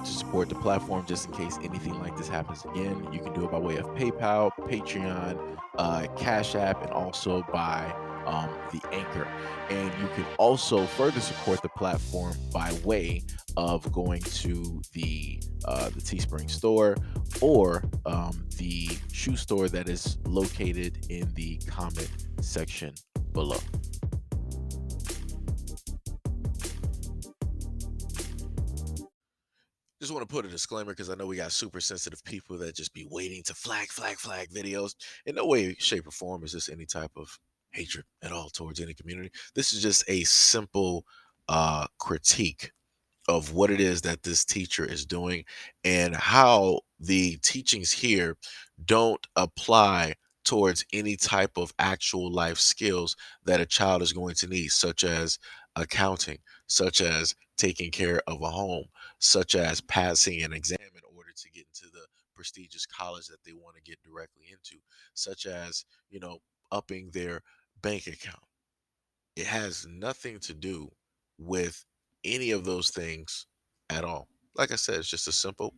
to support the platform just in case anything like this happens again, you can do it by way of PayPal, Patreon, Cash App, and also by the Anchor. And you can also further support the platform by way of going to the Teespring store or the shoe store that is located in the comment section below. Just want to put a disclaimer because I know we got super sensitive people that just be waiting to flag videos. In no way, shape, or form is this any type of hatred at all towards any community. This is just a simple critique of what it is that this teacher is doing and how the teachings here don't apply towards any type of actual life skills that a child is going to need, such as accounting, such as taking care of a home, such as passing an exam in order to get into the prestigious college that they want to get directly into, such as, upping their bank account. It has nothing to do with any of those things at all. Like I said, it's just a simple,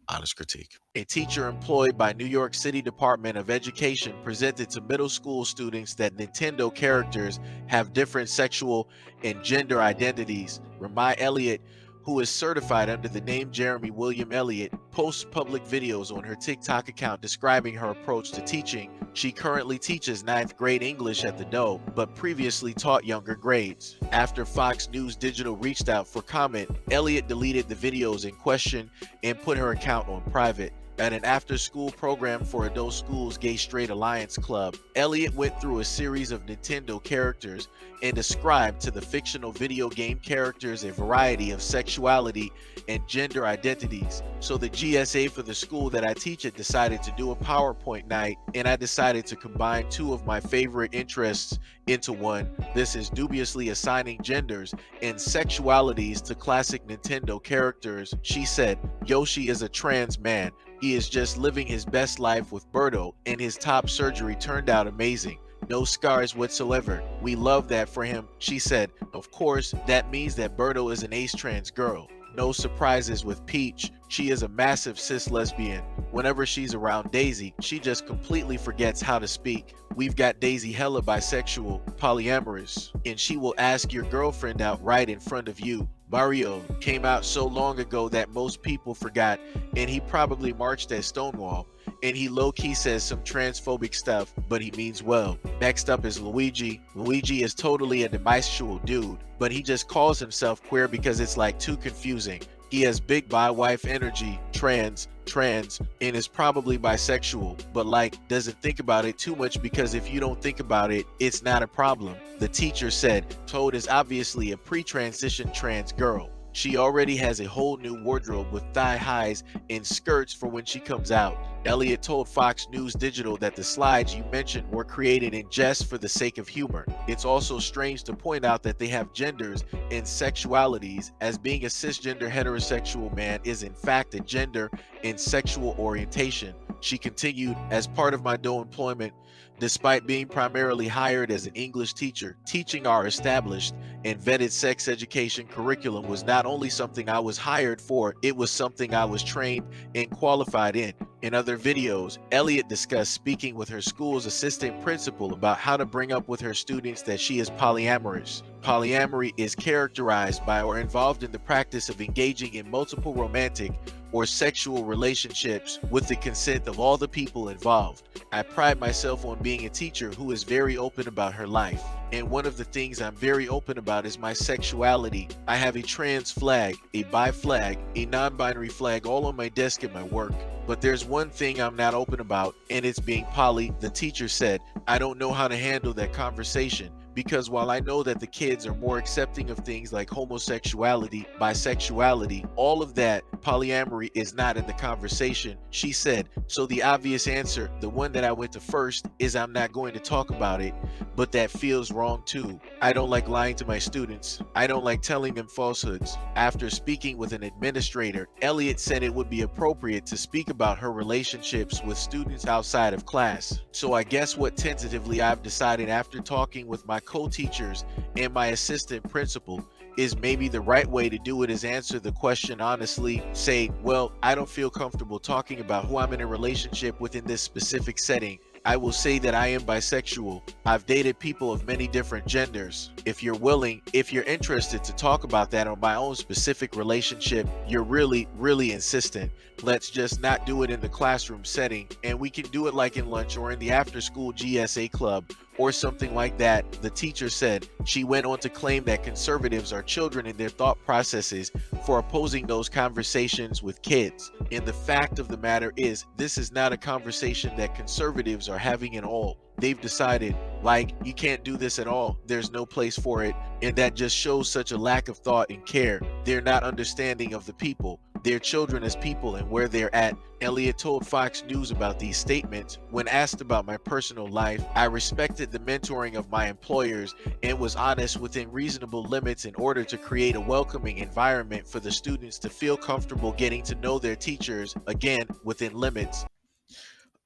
honest critique. A teacher employed by New York City Department of Education presented to middle school students that Nintendo characters have different sexual and gender identities. Ramai Elliott, who is certified under the name Jeremy William Elliott, posts public videos on her TikTok account describing her approach to teaching. She currently teaches 9th grade English at the Doe, but previously taught younger grades. After Fox News Digital reached out for comment, Elliott deleted the videos in question and put her account on private. At an after-school program for Adult Schools Gay Straight Alliance Club, Elliott went through a series of Nintendo characters and ascribed to the fictional video game characters a variety of sexuality and gender identities. So the GSA for the school that I teach at decided to do a PowerPoint night, and I decided to combine two of my favorite interests into one. This is dubiously assigning genders and sexualities to classic Nintendo characters. She said, Yoshi is a trans man. He is just living his best life with Birdo, and his top surgery turned out amazing. No scars whatsoever. We love that for him, she said. Of course, that means that Birdo is an ace trans girl. No surprises with Peach. She is a massive cis lesbian. Whenever she's around Daisy, she just completely forgets how to speak. We've got Daisy hella bisexual, polyamorous, and she will ask your girlfriend out right in front of you. Mario came out so long ago that most people forgot, and he probably marched at Stonewall, and he low-key says some transphobic stuff, but he means well. Next up is Luigi. Luigi is totally a demisexual dude, but he just calls himself queer because it's like too confusing. He has big bi-wife energy, trans, and is probably bisexual, but doesn't think about it too much because if you don't think about it, it's not a problem. The teacher said, Toad is obviously a pre-transition trans girl. She already has a whole new wardrobe with thigh highs and skirts for when she comes out. Elliott told Fox News Digital that the slides you mentioned were created in jest for the sake of humor. It's also strange to point out that they have genders and sexualities, as being a cisgender heterosexual man is in fact a gender and sexual orientation. She continued, as part of my Doe employment, despite being primarily hired as an English teacher, teaching our established and vetted sex education curriculum was not only something I was hired for, it was something I was trained and qualified in. In other videos, Elliott discussed speaking with her school's assistant principal about how to bring up with her students that she is polyamorous. Polyamory is characterized by or involved in the practice of engaging in multiple romantic or sexual relationships with the consent of all the people involved. I pride myself on being a teacher who is very open about her life. And one of the things I'm very open about is my sexuality. I have a trans flag, a bi flag, a non-binary flag all on my desk at my work. But there's one thing I'm not open about, and it's being poly, the teacher said. I don't know how to handle that conversation. Because while I know that the kids are more accepting of things like homosexuality, bisexuality, all of that, polyamory is not in the conversation, she said. So the obvious answer, the one that I went to first, is I'm not going to talk about it, but that feels wrong too. I don't like lying to my students. I don't like telling them falsehoods. After speaking with an administrator, Elliott said it would be appropriate to speak about her relationships with students outside of class. So I guess what tentatively I've decided after talking with my co-teachers and my assistant principal is maybe the right way to do it is answer the question honestly. Say, well, I don't feel comfortable talking about who I'm in a relationship within this specific setting. I will say that I am bisexual. I've dated people of many different genders. If you're willing, if you're interested to talk about that on my own specific relationship, you're really, really insistent. Let's just not do it in the classroom setting, and we can do it like in lunch or in the after school GSA club or something like that. The teacher said. She went on to claim that conservatives are children in their thought processes for opposing those conversations with kids. And the fact of the matter is, this is not a conversation that conservatives are having at all. They've decided, like, you can't do this at all. There's no place for it. And that just shows such a lack of thought and care. They're not understanding of the people, their children as people, and where they're at. Elliot told Fox News about these statements. When asked about my personal life, I respected the mentoring of my employers and was honest within reasonable limits in order to create a welcoming environment for the students to feel comfortable getting to know their teachers, again, within limits.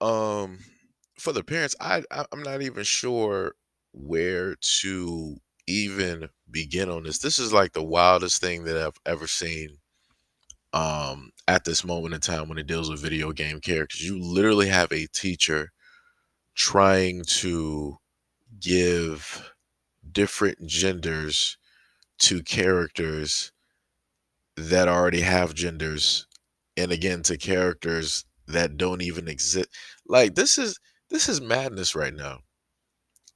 Um, for the parents, I'm not even sure where to even begin on this. This is like the wildest thing that I've ever seen. At this moment in time, when it deals with video game characters, you literally have a teacher trying to give different genders to characters that already have genders, and again to characters that don't even exist. Like, this is madness right now.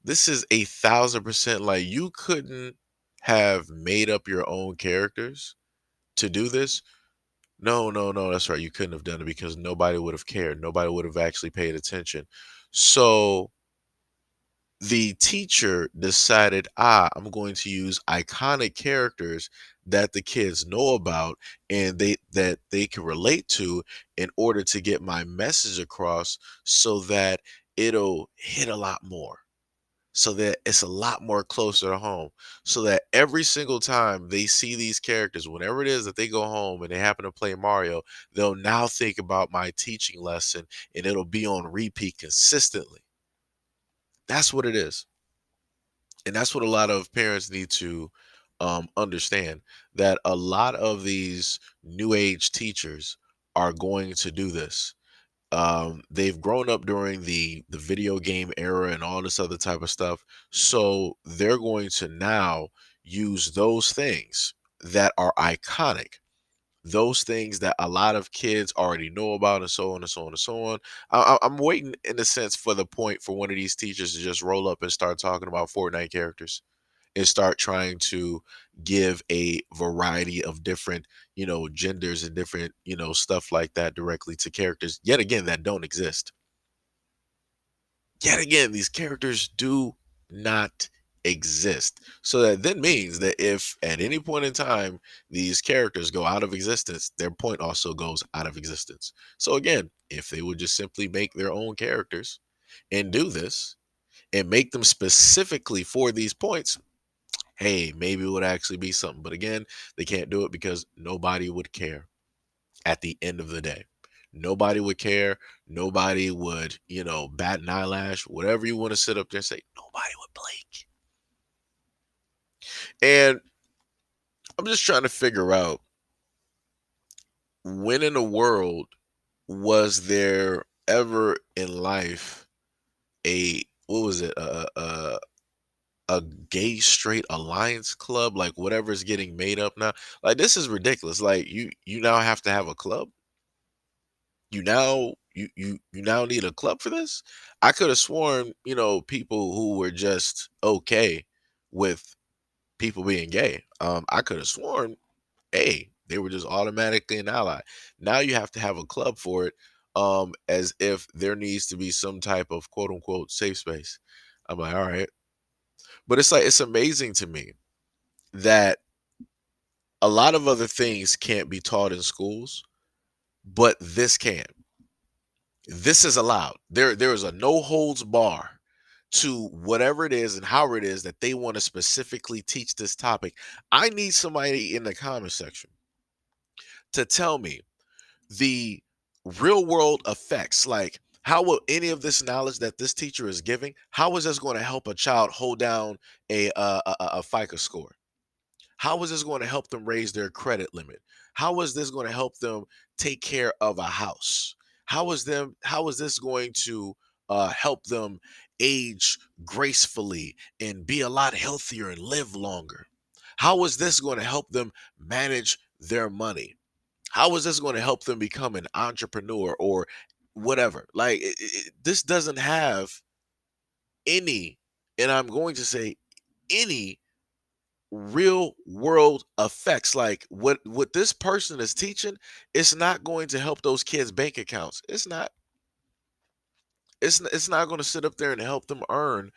This is 1,000%, like, you couldn't have made up your own characters to do this. No, no, no, that's right, you couldn't have done it because nobody would have cared, nobody would have actually paid attention. So the teacher decided, I'm going to use iconic characters that the kids know about and they can relate to in order to get my message across, so that it'll hit a lot more, so that it's a lot more closer to home, so that every single time they see these characters, whenever it is that they go home and they happen to play Mario, they'll now think about my teaching lesson and it'll be on repeat consistently. That's what it is. And that's what a lot of parents need to understand, that a lot of these new age teachers are going to do this. They've grown up during the video game era and all this other type of stuff, so they're going to now use those things that are iconic, those things that a lot of kids already know about, and so on and so on and so on. I'm waiting, in a sense, for the point for one of these teachers to just roll up and start talking about Fortnite characters and start trying to give a variety of different, genders and different, stuff like that directly to characters, yet again, that don't exist. Yet again, these characters do not exist. So that then means that if at any point in time these characters go out of existence, their point also goes out of existence. So again, if they would just simply make their own characters and do this and make them specifically for these points, hey, maybe it would actually be something. But again, they can't do it because nobody would care at the end of the day. Nobody would care. Nobody would, bat an eyelash, whatever you want to sit up there and say, nobody would blink. And I'm just trying to figure out, when in the world was there ever in life what was it, a gay straight alliance club, like whatever's getting made up now. Like, this is ridiculous. Like, you now have to have a club. You now need a club for this. I could have sworn, people who were just okay with people being gay, I could have sworn, hey, they were just automatically an ally. Now you have to have a club for it, as if there needs to be some type of quote unquote safe space. I'm like, all right. But it's like, it's amazing to me that a lot of other things can't be taught in schools, but this can. This is allowed. There is a no holds bar to whatever it is and how it is that they want to specifically teach this topic. I need somebody in the comment section to tell me the real world effects. Like, how will any of this knowledge that this teacher is giving, how is this going to help a child hold down a FICA score? How is this going to help them raise their credit limit? How is this going to help them take care of a house? How is this going to help them age gracefully and be a lot healthier and live longer? How is this going to help them manage their money? How is this going to help them become an entrepreneur or whatever? Like this doesn't have any, and I'm going to say any real world effects. Like what this person is teaching, it's not going to help those kids bank accounts. It's not going to sit up there and help them earn,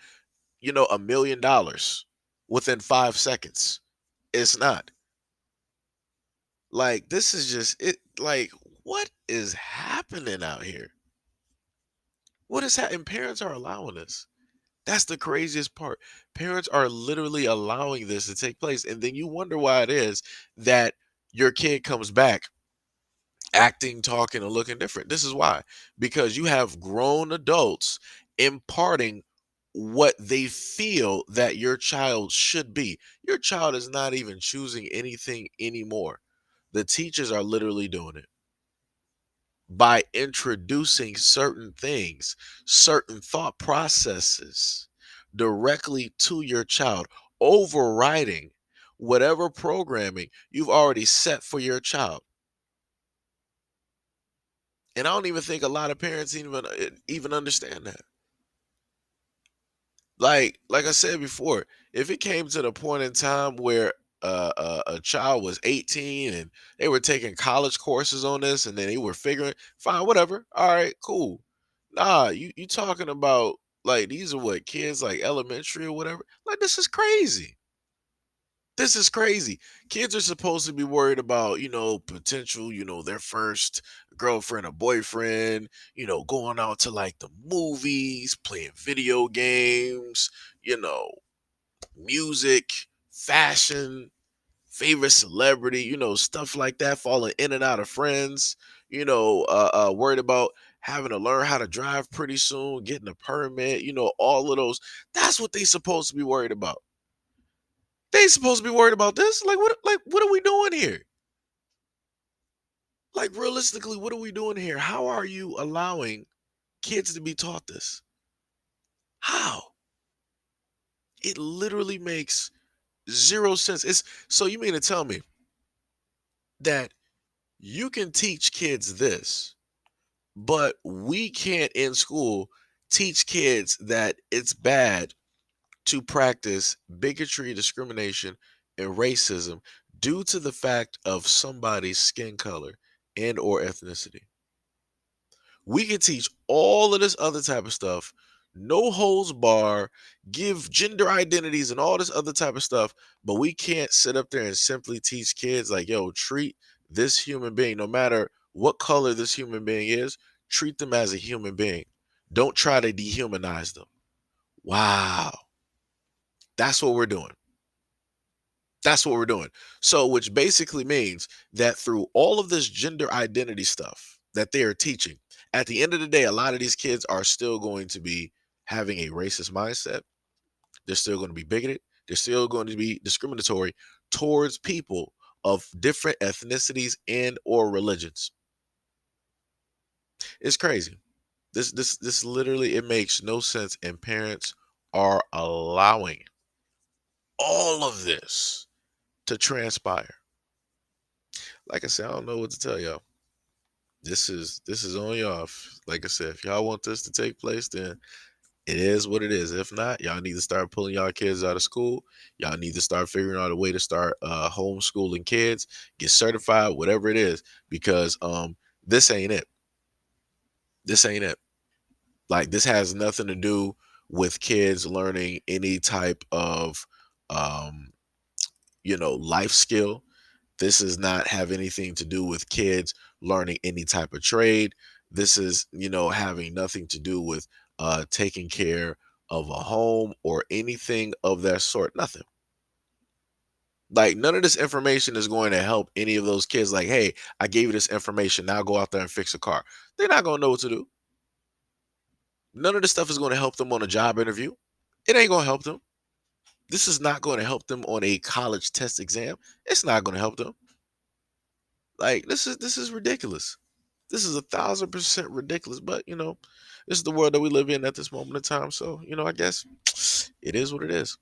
$1 million within 5 seconds. It's not. Like this is just it. Like what is happening out here? What is happening? Parents are allowing this. That's the craziest part. Parents are literally allowing this to take place. And then you wonder why it is that your kid comes back acting, talking, and looking different. This is why. Because you have grown adults imparting what they feel that your child should be. Your child is not even choosing anything anymore. The teachers are literally doing it by introducing certain things, certain thought processes directly to your child, overriding whatever programming you've already set for your child. And I don't even think a lot of parents even understand that. Like I said before, if it came to the point in time where a child was 18 and they were taking college courses on this and then they were figuring, fine, whatever. All right, cool. Nah, you talking about like these are what kids like elementary or whatever. Like this is crazy. This is crazy. Kids are supposed to be worried about, potential, their first girlfriend or boyfriend, going out to like the movies, playing video games, you know, music, fashion, favorite celebrity, stuff like that, falling in and out of friends, worried about having to learn how to drive pretty soon, getting a permit, all of those. That's what they supposed to be worried about. They ain't supposed to be worried about this. Like what are we doing here? Like realistically, what are we doing here? How are you allowing kids to be taught this? How? It literally makes zero sense. It's so you mean to tell me that you can teach kids this, but we can't in school teach kids that it's bad to practice bigotry, discrimination, and racism due to the fact of somebody's skin color and or ethnicity. We can teach all of this other type of stuff, no holds bar, give gender identities and all this other type of stuff, but we can't sit up there and simply teach kids like, yo, treat this human being, no matter what color this human being is, treat them as a human being. Don't try to dehumanize them. Wow. That's what we're doing. That's what we're doing. So, which basically means that through all of this gender identity stuff that they are teaching, at the end of the day, a lot of these kids are still going to be having a racist mindset. They're still going to be bigoted. They're still going to be discriminatory towards people of different ethnicities and or religions. It's crazy. This literally it makes no sense, and parents are allowing all of this to transpire. Like I said, I don't know what to tell y'all. This is on y'all. Like I said, if y'all want this to take place, then it is what it is. If not, y'all need to start pulling y'all kids out of school. Y'all need to start figuring out a way to start homeschooling kids, get certified, whatever it is, because this ain't it. This ain't it. Like this has nothing to do with kids learning any type of um, life skill. This does not have anything to do with kids learning any type of trade. This is, having nothing to do with taking care of a home or anything of that sort. Nothing. Like none of this information is going to help any of those kids. Like, hey, I gave you this information. Now go out there and fix a car. They're not going to know what to do. None of this stuff is going to help them on a job interview. It ain't going to help them. This is not going to help them on a college test exam. It's not going to help them. Like this is ridiculous. This is 1,000% ridiculous. But this is the world that we live in at this moment in time. So I guess it is what it is.